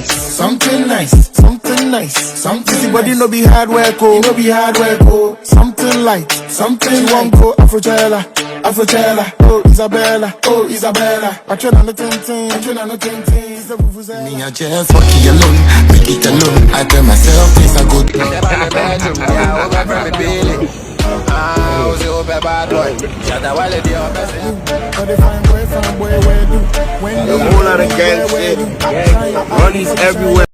Something nice, something nice, something. Body no be hard work, oh, no be hard work, oh. Something light, something one go Afrochella, oh Isabella, I try on the tintin, Me I just fuck you alone, make it alone. I tell myself this I go. Shatta Wale the whole lot of gang shit. Money's everywhere.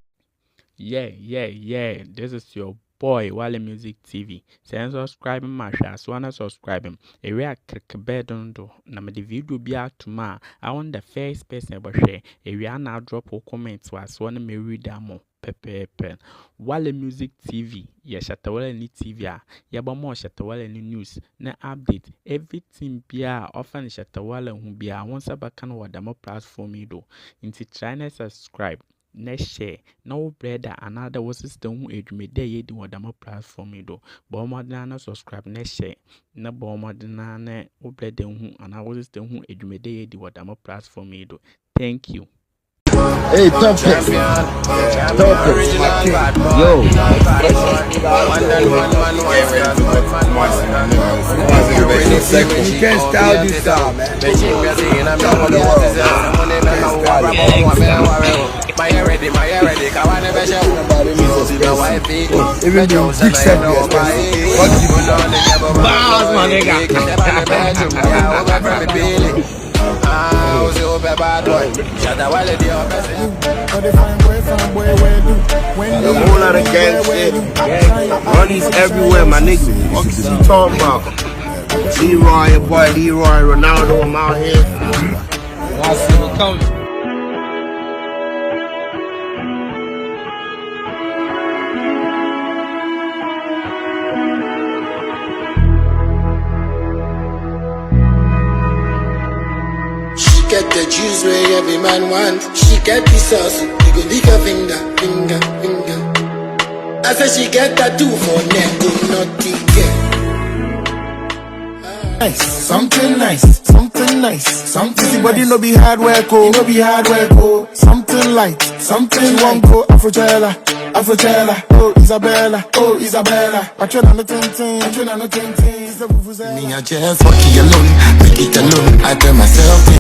Yeah. This is your boy Wale Music TV. Say subscribe my share, so wanna subscribe him. A real click bed on do. Na me the video be out tomorrow. I want the first person about share. A real now drop or comments was one me read them pepe. Wale Music TV. Yeah, Shatta Wale ni TV. Yeah, but more Shatta Wale ni news. Na update everything be often Shatta Wale who be once about can what demo platform do. Into try and subscribe. Next share no brother another was system who edumede ye di wadama platform do bo modern na subscribe next share na bo modern na o brother who another system who edumede ye di wadama platform do. Thank you. Hey, top it. Yo. You can't style this style, man. My ready, I never show. Even the big set, my nigga. Shatta Wale the whole lot of gang shit. Money's everywhere, my nigga. What you talking about? Leroy, your boy Leroy, Ronaldo, I'm out here. I see what coming. Get the juice where every man want. She get the sauce, you go lick her finger. I said she get tattoo for neck, go naughty girl. Something nice, something. Body no be hard work, oh, no be hard work, oh. Something light, something one go Afrochella, oh Isabella, I try on the tintin, Me I just fuck you alone, make it alone. I tell myself.